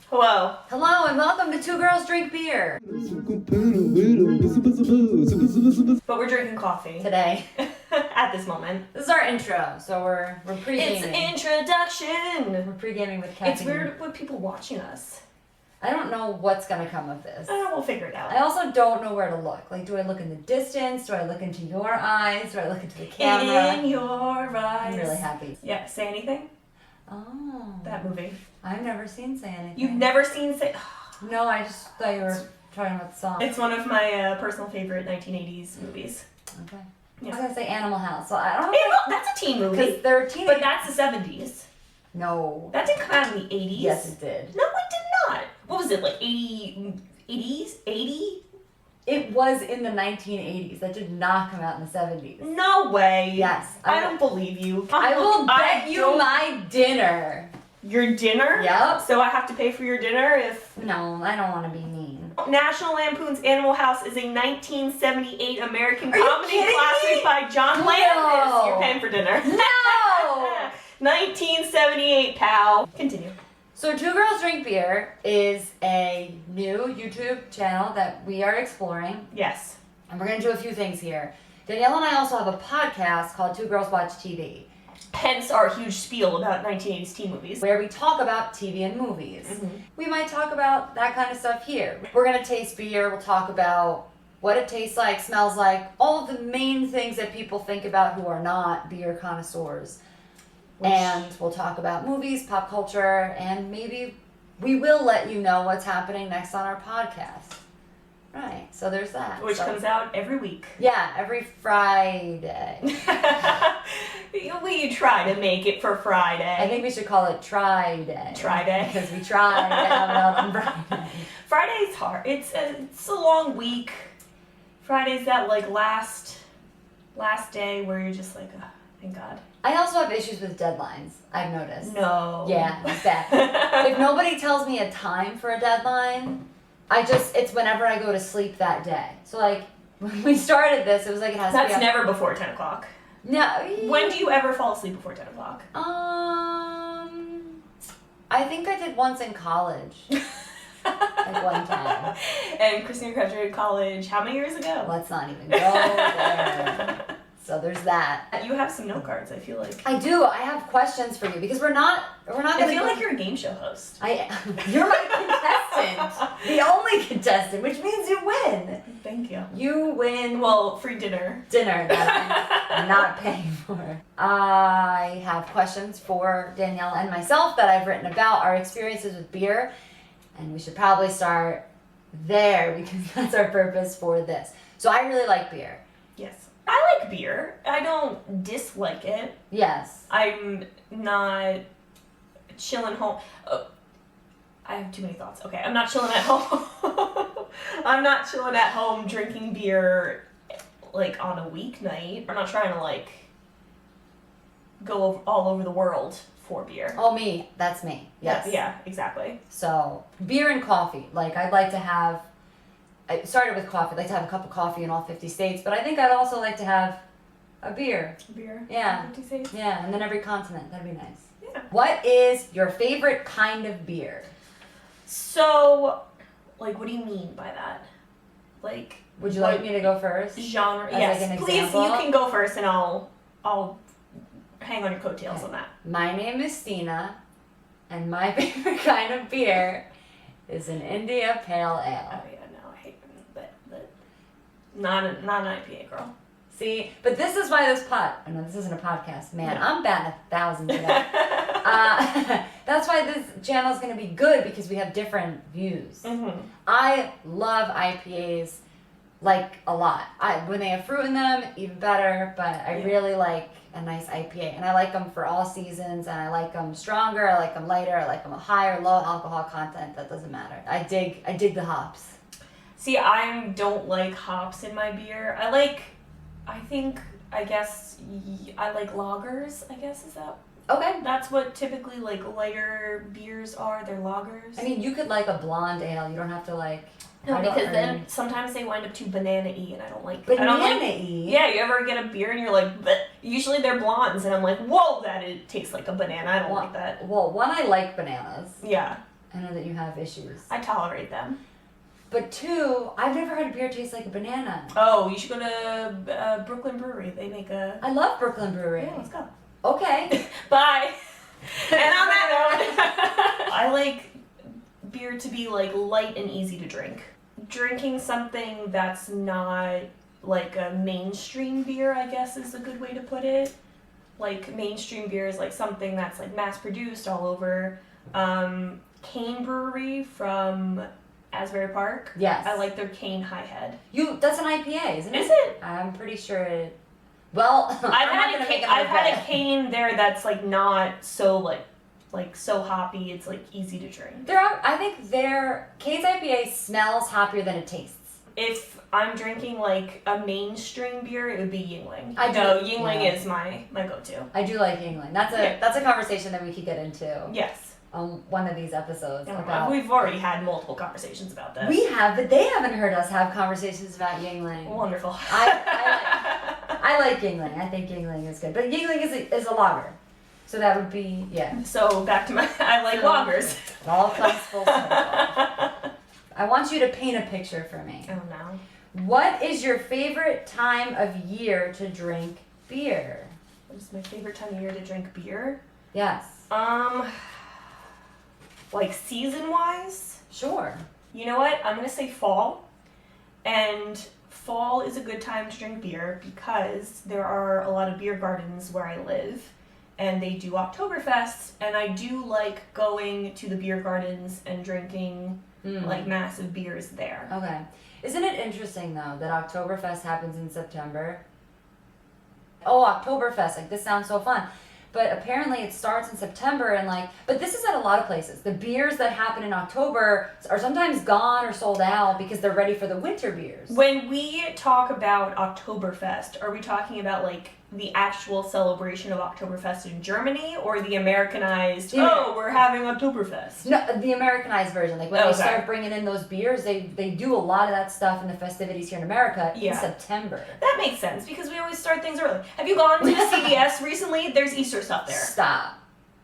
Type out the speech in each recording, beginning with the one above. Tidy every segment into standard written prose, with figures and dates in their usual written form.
Hello. Hello and welcome to Two Girls Drink Beer. But we're drinking coffee. Today. At this moment. This is our intro, so we're pre-gaming. It's introduction! We're pre-gaming with caffeine. It's weird with people watching us. I don't know what's gonna come of this. We'll figure it out. I also don't know where to look. Like, do I look in the distance? Do I look into your eyes? Do I look into the camera? In your eyes. I'm really happy. Yeah, Say Anything? Oh. That movie. I've never seen Say Anything. You've never seen Say... No, I just thought you were talking about the song. It's one of my personal favorite 1980s movies. Okay. Yeah. I was gonna say Animal House, so I don't know. That's a teen movie. Because they're teenagers. But that's the 70s. No. That didn't come out in the 80s. Yes, it did. No, it did not. What was it, like 80s? 80? It was in the 1980s. That did not come out in the 70s. No way. Yes. I don't believe you. I will bet you my dinner. Your dinner? Yep. So I have to pay for your dinner if... No, I don't want to be mean. National Lampoon's Animal House is a 1978 American Are you comedy kidding classic me? by John No. Landis. You're paying for dinner. No! 1978, pal. Continue. So Two Girls Drink Beer is a new YouTube channel that we are exploring. Yes. And we're going to do a few things here. Danielle and I also have a podcast called Two Girls Watch TV. Hence our huge spiel about 1980s teen movies. Where we talk about TV and movies. Mm-hmm. We might talk about that kind of stuff here. We're going to taste beer. We'll talk about what it tastes like, smells like, all of the main things that people think about who are not beer connoisseurs. And we'll talk about movies, pop culture, and maybe we will let you know what's happening next on our podcast. Right, so there's that. Which comes out every week. Yeah, every Friday. We try to make it for Friday. I think we should call it Try Day. Try Day. Because we try to have it out on Friday. Friday's hard. It's a long week. Friday's that like last day where you're just like, oh, thank God. I also have issues with deadlines, I've noticed. No. Yeah, it's bad. If nobody tells me a time for a deadline, it's whenever I go to sleep that day. So like, when we started this, it was like it has to be... That's never before 10 o'clock. No. When do you ever fall asleep before 10 o'clock? I think I did once in college. Like one time. And Christina graduated college how many years ago? Let's not even go there. So there's that. You have some note cards, I feel like. I do. I have questions for you because we're not gonna I feel like you're a game show host. You're my contestant. The only contestant, which means you win. Thank you. You win. Well, free dinner. Dinner that I'm not paying for. I have questions for Danielle and myself that I've written about our experiences with beer. And we should probably start there because that's our purpose for this. So I really like beer. Yes. I like beer. I don't dislike it. Yes. I'm not chilling home. I have too many thoughts. Okay, I'm not chilling at home. I'm not chilling at home drinking beer like on a weeknight. I'm not trying to like go all over the world for beer. Oh, me. That's me. Yes. Yeah, exactly. So beer and coffee. Like I'd like to have... I started with coffee. I'd like to have a cup of coffee in all 50 states, but I think I'd also like to have a beer. Beer? Yeah. 50 states? Yeah, and then every continent. That'd be nice. Yeah. What is your favorite kind of beer? So, like, what do you mean by that? Like... Would you like me to go first? Genre? As Yes, like an please, example? you can go first and I'll hang on your coattails on that. My name is Stina, and my favorite kind of beer is an India Pale Oh, Ale. yeah, no, I hate them, but not an IPA, girl. See, but this is why this isn't a podcast. Man, No. I'm batting 1,000 today. That's why this channel is going to be good because we have different views. Mm-hmm. I love IPAs like a lot. When they have fruit in them, even better, but I really like a nice IPA. And I like them for all seasons, and I like them stronger, I like them lighter, I like them a higher, low alcohol content. That doesn't matter. I dig the hops. See, I don't like hops in my beer. I like lagers, I guess, is that? Okay. That's what typically, like, lighter beers are. They're lagers. I mean, you could like a blonde ale. You don't have to like... No, because then sometimes they wind up too banana-y, and I don't like... Banana-y? Yeah, you ever get a beer and you're like, but usually they're blondes, and I'm like, whoa, it tastes like a banana. I don't like that. Well, one, I like bananas. Yeah. I know that you have issues. I tolerate them. But 2, I've never had a beer taste like a banana. Oh, you should go to Brooklyn Brewery. They make a... I love Brooklyn Brewery. Yeah, let's go. Okay. Bye. And on that note, I like beer to be like light and easy to drink. Drinking something that's not like a mainstream beer, I guess is a good way to put it. Like mainstream beer is like something that's like mass produced all over. Cane Brewery from Asbury Park. Yes. I like their Cane High Head. That's an IPA, isn't it? Is it? I'm pretty sure it. Well, I've had a cane there that's like not so like so hoppy. It's like easy to drink. I think Cane's IPA smells hoppier than it tastes. If I'm drinking like a mainstream beer, it would be Yingling. Yingling is my go-to. I do like Yingling. That's a conversation that we could get into. Yes. On one of these episodes. We've already had multiple conversations about this. We have, but they haven't heard us have conversations about Yingling. Wonderful. I like Yingling. I think Yingling is good, but Yingling is a lager, so that would be So back to I like lagers. It all comes full circle. I want you to paint a picture for me. Oh no. What is your favorite time of year to drink beer? What is my favorite time of year to drink beer? Yes. Like season-wise? Sure. You know what? I'm gonna say fall. And fall is a good time to drink beer because there are a lot of beer gardens where I live. And they do Oktoberfest, and I do like going to the beer gardens and drinking like massive beers there. Okay. Isn't it interesting though that Oktoberfest happens in September? Oh, Oktoberfest, like this sounds so fun. But apparently it starts in September and but this is at a lot of places. The beers that happen in October are sometimes gone or sold out because they're ready for the winter beers. When we talk about Oktoberfest, are we talking about like the actual celebration of Oktoberfest in Germany or the Americanized, we're having Oktoberfest? No, the Americanized version. Like when they start bringing in those beers, they do a lot of that stuff in the festivities here in America in September. That makes sense because we always start things early. Have you gone to CVS recently? There's Easter stuff there. Stop.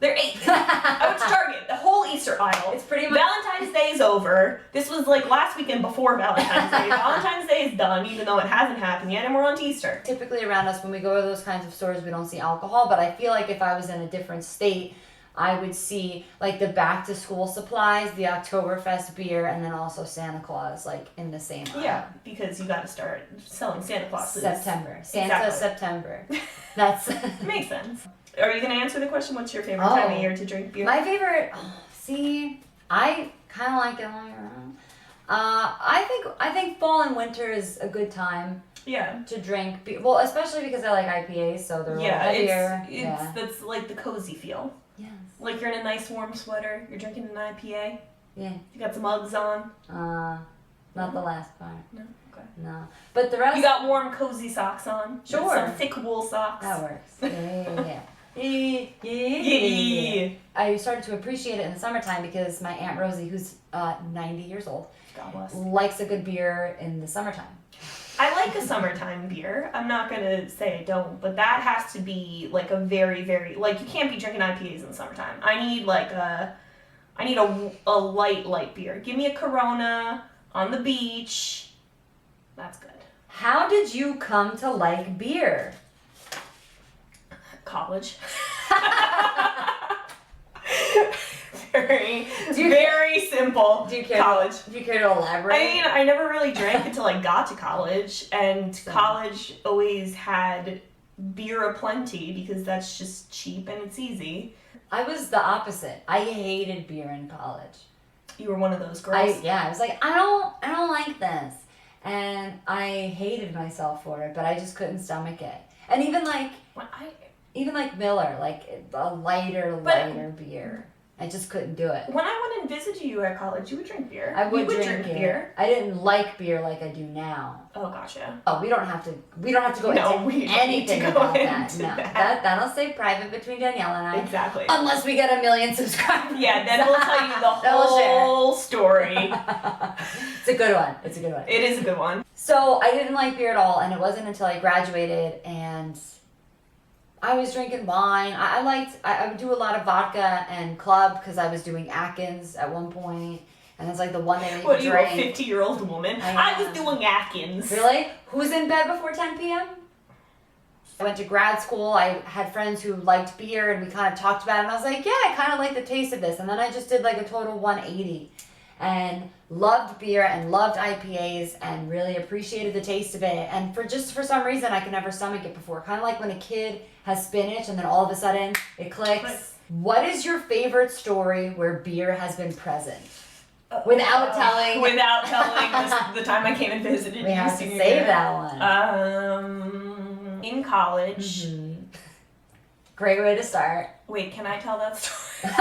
They're 8. I went to Target, the whole Easter aisle. It's pretty much... Valentine's Day is over. This was like last weekend before Valentine's Day. Valentine's Day is done, even though it hasn't happened yet, and we're on to Easter. Typically around us, when we go to those kinds of stores, we don't see alcohol, but I feel like if I was in a different state, I would see like the back to school supplies, the Oktoberfest beer, and then also Santa Claus like in the same aisle. Yeah, because you got to start selling Santa Clauses. September. September. That's... Makes sense. Are you going to answer the question? What's your favorite time of year to drink beer? My favorite... I kind of like it all year round. I think fall and winter is a good time to drink beer. Well, especially because I like IPAs, so they're a little heavier. That's like the cozy feel. Yes. Like you're in a nice warm sweater, you're drinking an IPA. Yeah. You got some Uggs on. Not the last part. No? Okay. No. But the rest... You got warm, cozy socks on. Sure. Some thick wool socks. That works. Yeah. I started to appreciate it in the summertime because my Aunt Rosie, who's 90 years old, God bless, likes a good beer in the summertime. I like a summertime beer. I'm not going to say I don't, but that has to be like a very, very... Like, you can't be drinking IPAs in the summertime. I need a light beer. Give me a Corona on the beach. That's good. How did you come to like beer? College. Very simple. College. Do you care to elaborate? I mean, I never really drank until I got to college, and college always had beer aplenty because that's just cheap and it's easy. I was the opposite. I hated beer in college. You were one of those girls? I was like, I don't like this. And I hated myself for it, but I just couldn't stomach it. And even like Miller, like a lighter beer. I just couldn't do it. When I went and visited you at college, you would drink beer. I would drink beer. I didn't like beer like I do now. Oh, gotcha. Oh, we don't have to go into anything about that. No, that'll stay private between Danielle and I. Exactly. Unless we get 1 million subscribers. Yeah, then we'll tell you the whole story. It's a good one. It is a good one. So I didn't like beer at all, and it wasn't until I graduated and I was drinking wine. I would do a lot of vodka and club because I was doing Atkins at one point. And it's like the one day What, you you a drink. 50-year-old woman? I was doing Atkins. Really? Who's in bed before 10 p.m.? I went to grad school. I had friends who liked beer and we kind of talked about it. And I was like, yeah, I kind of like the taste of this. And then I just did like a total 180 and loved beer and loved IPAs and really appreciated the taste of it. And for some reason, I could never stomach it before. Kind of like when a kid has spinach and then all of a sudden it clicks. What is your favorite story where beer has been present? Without telling the time I came and visited we you. have to save that one. In college. Mm-hmm. Great way to start. Wait, can I tell that story?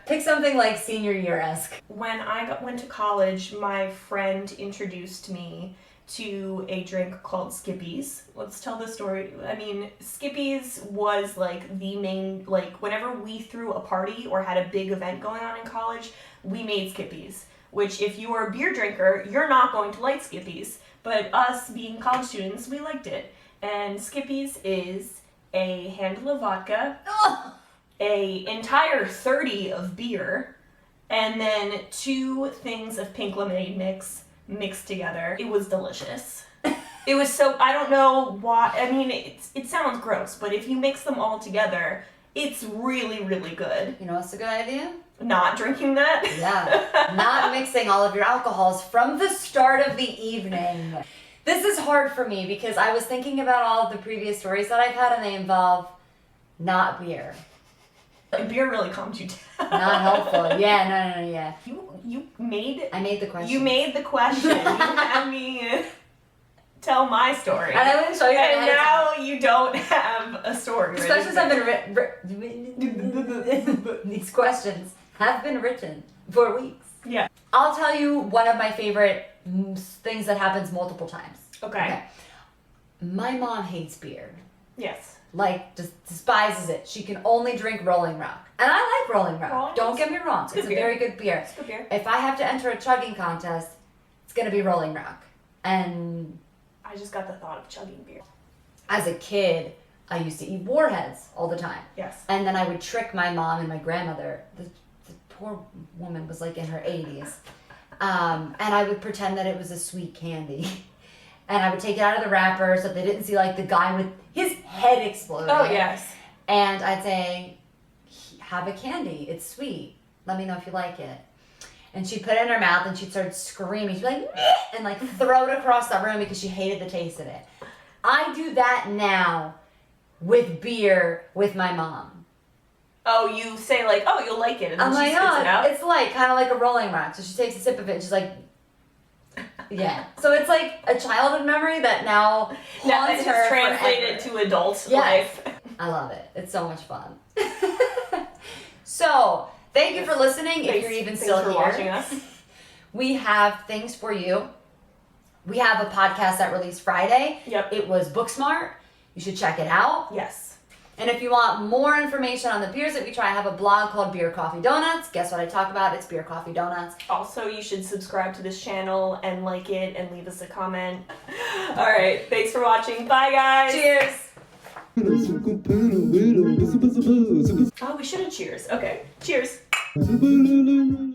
Pick something like senior year-esque. When I went to college, my friend introduced me to a drink called Skippies. Let's tell the story. I mean, Skippies was like the main, like whenever we threw a party or had a big event going on in college, we made Skippies. Which if you are a beer drinker, you're not going to like Skippies. But us being college students, we liked it. And Skippies is a handle of vodka, a entire 30 of beer, and then 2 things of pink lemonade mixed together. It was delicious. It was so, I don't know why, I mean, it sounds gross, but if you mix them all together, it's really, really good. You know what's a good idea? Not drinking that? Yeah. Not mixing all of your alcohols from the start of the evening. This is hard for me because I was thinking about all of the previous stories that I've had and they involve not beer. Beer really calms you down. Not helpful. Yeah, no, yeah. I made the question. You made the question. You had me tell my story. And I didn't show you and now you don't have a story. Especially since I've been these questions have been written for weeks. Yeah. I'll tell you one of my favorite things that happens multiple times. Okay. My mom hates beer. Yes. Like, despises it. She can only drink Rolling Rock. And I like Rolling Rock. Don't get me wrong. It's a very good beer. It's good beer. If I have to enter a chugging contest, it's going to be Rolling Rock. And I just got the thought of chugging beer. as a kid, I used to eat Warheads all the time. Yes. And then I would trick my mom and my grandmother. The poor woman was like in her 80s. And I would pretend that it was a sweet candy. And I would take it out of the wrapper so that they didn't see like the guy with his head exploding. Oh, yes. And I'd say, have a candy. It's sweet. Let me know if you like it. And she'd put it in her mouth and she'd start screaming. She'd be like, meh! And like throw it across the room because she hated the taste of it. I do that now with beer with my mom. Oh, you say like, oh, you'll like it, and then I'm she like, spits it out? it's like, kind of like a Rolling Rock. So she takes a sip of it and she's like, yeah. So it's like a childhood memory that now haunts her it's translated forever. to adult Yes. life. I love it. It's so much fun. So, thank you for listening. If you're even still for here, watching us. we have things for you. We have a podcast that released Friday. Yep. It was Booksmart. You should check it out. Yes. And if you want more information on the beers that we try, I have a blog called Beer Coffee Donuts. Guess what I talk about? It's Beer Coffee Donuts. Also, you should subscribe to this channel and like it and leave us a comment. All right. Thanks for watching. Bye, guys. Cheers. Oh, we should have cheers. Okay. Cheers.